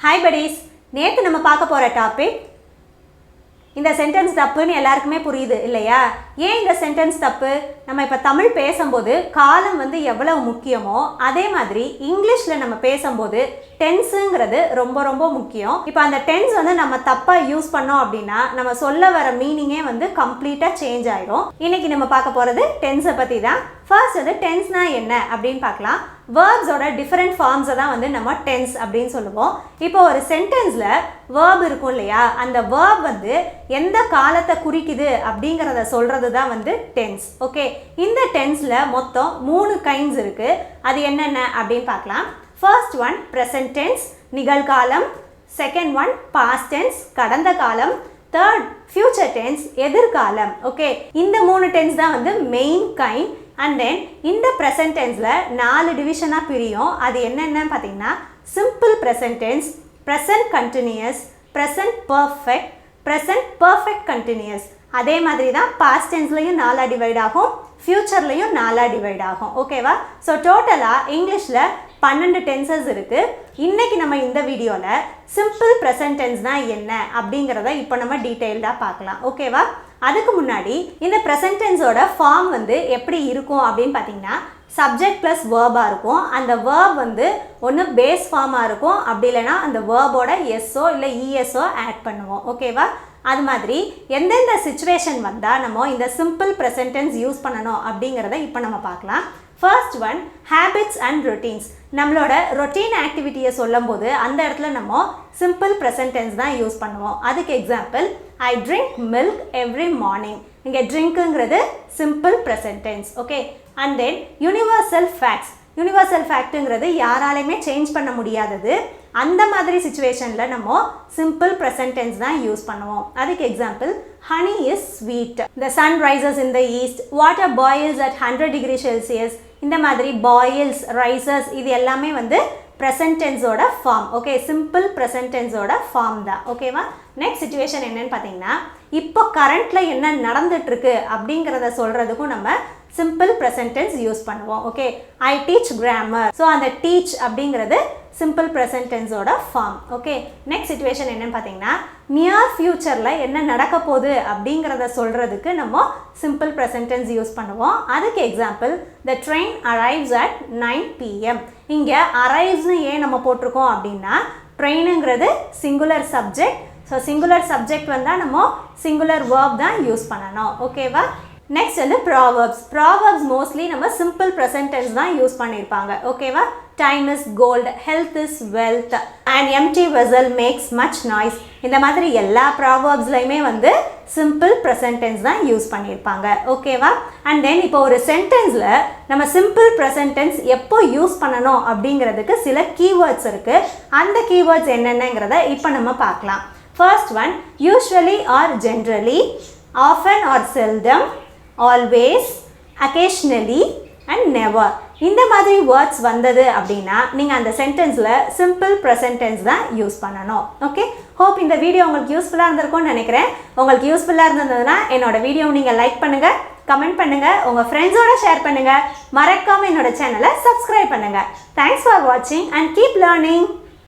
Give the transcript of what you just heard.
Hi buddies, நேத்து நம்ம பார்க்க போற டாபிக் இந்த சென்டென்ஸ் தப்புன்னு எல்லாருக்குமே புரியுது இல்லையா? ஏன் இந்த சென்டென்ஸ் தப்பு? நம்ம இப்ப தமிழ் பேசும்போது காலம் வந்து எவ்வளவு முக்கியமோ அதே மாதிரி இங்கிலீஷ்ல நம்ம பேசும்போது டென்ஸ்ங்கிறது ரொம்ப முக்கியம். இப்போ அந்த டென்ஸ் வந்து நம்ம தப்பா யூஸ் பண்ணோம் அப்படின்னா நம்ம சொல்ல வர மீனிங்கே வந்து கம்ப்ளீட்டா சேஞ்ச் ஆயிடும். இன்னைக்கு நம்ம பார்க்க போறது டென்ஸை பத்தி தான். ஃபர்ஸ்ட் வந்து டென்ஸ்னா என்ன அப்படின்னு பார்க்கலாம். வேர்ப்ஸோட டிஃபரெண்ட் ஃபார்ம்ஸை தான் வந்து நம்ம டென்ஸ் அப்படின்னு சொல்லுவோம். இப்போ ஒரு சென்டென்ஸில் வேர்ப் இருக்கும் இல்லையா, அந்த வேர்ப் வந்து எந்த காலத்தை குறிக்குது அப்படிங்கிறத சொல்கிறது தான் வந்து டென்ஸ். ஓகே, இந்த டென்ஸில் மொத்தம் 3 கைண்ட்ஸ் இருக்குது. அது என்னென்ன அப்படின்னு பார்க்கலாம். ஃபர்ஸ்ட் ஒன் ப்ரெசன்ட் டென்ஸ், நிகழ்காலம். செகண்ட் ஒன் பாஸ்ட் டென்ஸ், கடந்த காலம். தேர்ட் ஃபியூச்சர் டென்ஸ், எதிர்காலம். ஓகே, இந்த 3 டென்ஸ் தான் வந்து மெயின் கைண்ட். அண்ட் தென் இந்த ப்ரெசன்ட் டென்ஸில் 4 டிவிஷனாக பிரியும். அது என்னென்னு பார்த்தீங்கன்னா simple present tense, present continuous, present perfect, present perfect continuous. அதே மாதிரி தான் பாஸ்ட் டென்ஸ்லையும் 4 டிவைட் ஆகும், ஃபியூச்சர்லையும் 4 டிவைட் ஆகும். ஓகேவா? ஸோ டோட்டலாக இங்கிலீஷில் 12 டென்சஸ் இருக்குது. இன்றைக்கி நம்ம இந்த வீடியோவில் சிம்பிள் ப்ரெசன்ட் டென்ஸ்னால் என்ன அப்படிங்கிறத இப்போ நம்ம டீட்டெயில்டாக பார்க்கலாம். ஓகேவா? அதுக்கு முன்னாடி இந்த ப்ரெசன்ட் டென்ஸோட ஃபார்ம் வந்து எப்படி இருக்கும் அப்படின்னு பார்த்தீங்கன்னா சப்ஜெக்ட் ப்ளஸ் வேர்பாக இருக்கும். அந்த வேர்ப் வந்து ஒன்று பேஸ் ஃபார்மாக இருக்கும், அப்படி இல்லைனா அந்த வேர்போட எஸ்ஸோ இல்லை இஎஸ்ஓ ஆட் பண்ணுவோம். ஓகேவா? அது மாதிரி எந்தெந்த சிச்சுவேஷன் வந்தால் நம்ம இந்த சிம்பிள் ப்ரெசன்ட் டென்ஸ் யூஸ் பண்ணணும் அப்படிங்கிறத இப்போ நம்ம பார்க்கலாம். First one habits and routines. நம்மளோட ரொட்டீன் ஆக்டிவிட்டியை சொல்லும் போது அந்த இடத்துல நம்ம சிம்பிள் ப்ரெசன்ட் டென்ஸ் தான் யூஸ் பண்ணுவோம். அதுக்கு example I drink milk every morning. இங்கே ட்ரிங்க்குங்கிறது simple present tense. Okay, and then universal facts. Universal ஃபேக்ட்டுங்கிறது யாராலையுமே சேஞ்ச் பண்ண முடியாதது. அந்த மாதிரி சிச்சுவேஷனில் நம்ம சிம்பிள் ப்ரெசன்ட் டென்ஸ் தான் யூஸ் பண்ணுவோம். அதுக்கு example honey is sweet, the sun rises in the east, water boils at 100 degree Celsius. இந்த மாதிரி பாயில்ஸ், ரைசஸ் இது எல்லாமே வந்து ப்ரெசன்ட் டென்ஸோட ஃபார்ம். ஓகே, சிம்பிள் ப்ரெசன்ட் டென்ஸோட ஃபார்ம் தான். ஓகேவா? நெக்ஸ்ட் சிச்சுவேஷன் என்னன்னு பார்த்தீங்கன்னா இப்போ கரண்ட்டில் என்ன நடந்துட்டுருக்கு அப்படிங்கிறத சொல்கிறதுக்கும் நம்ம சிம்பிள் ப்ரெசன்ட் டென்ஸ் யூஸ் பண்ணுவோம். Okay, I teach grammar. So அந்த டீச் அப்படிங்கிறது சிம்பிள் ப்ரெசன்ட் டென்ஸோட ஃபார்ம். ஓகே, நெக்ஸ்ட் சிச்சுவேஷன் என்னன்னு பார்த்தீங்கன்னா நியர் ஃபியூச்சரில் என்ன நடக்க போகுது அப்படிங்கிறத சொல்கிறதுக்கு நம்ம சிம்பிள் ப்ரெசன்ட் டென்ஸ் யூஸ் பண்ணுவோம். அதுக்கு example the train arrives at 9 PM. இங்கே அரைவ்ஸ்னு ஏன் நம்ம போட்டிருக்கோம் அப்படின்னா ட்ரெயினுங்கிறது singular subject. So singular subject வந்தால் நம்ம சிங்குலர் வேர்ப் தான் யூஸ் பண்ணணும். ஓகேவா? நெக்ஸ்ட் வந்து ப்ராவர்ப்ஸ். ப்ராவர்ப்ஸ் மோஸ்ட்லி நம்ம சிம்பிள் ப்ரெசன்ட் டென்ஸ் தான் யூஸ் பண்ணியிருப்பாங்க. ஓகேவா? Time is gold, health is wealth, and empty vessel makes much noise. இந்த மாதிரி எல்லா ப்ராவர்ப்ஸ்லையுமே வந்து சிம்பிள் ப்ரெசன்ட் டென்ஸ் தான் யூஸ் பண்ணியிருப்பாங்க. ஓகேவா? அண்ட் தென் இப்போ ஒரு சென்டென்ஸில் நம்ம சிம்பிள் ப்ரெசன்ட் டென்ஸ் எப்போ யூஸ் பண்ணணும் அப்படிங்கிறதுக்கு சில கீவேர்ட்ஸ் இருக்குது. அந்த கீவேர்ட்ஸ் என்னென்னங்கிறத இப்போ நம்ம பார்க்கலாம். First one usually or generally, often or seldom, always, occasionally and never. இந்த மாதிரி வேர்ட்ஸ் வந்தது அப்படின்னா நீங்கள் அந்த சென்டென்ஸில் சிம்பிள் ப்ரெசன்ட் டென்ஸ் தான் யூஸ் பண்ணணும். ஓகே, ஹோப் இந்த வீடியோ உங்களுக்கு யூஸ்ஃபுல்லாக இருந்திருக்கும்னு நினைக்கிறேன். உங்களுக்கு யூஸ்ஃபுல்லாக இருந்ததுன்னா என்னோட வீடியோவை நீங்கள் லைக் பண்ணுங்கள், கமெண்ட் பண்ணுங்கள், உங்கள் ஃப்ரெண்ட்ஸோட ஷேர் பண்ணுங்கள், மறக்காமல் என்னோட சேனலை சப்ஸ்கிரைப் பண்ணுங்கள். தேங்க்ஸ் ஃபார் வாட்சிங் அண்ட் கீப் லேர்னிங்.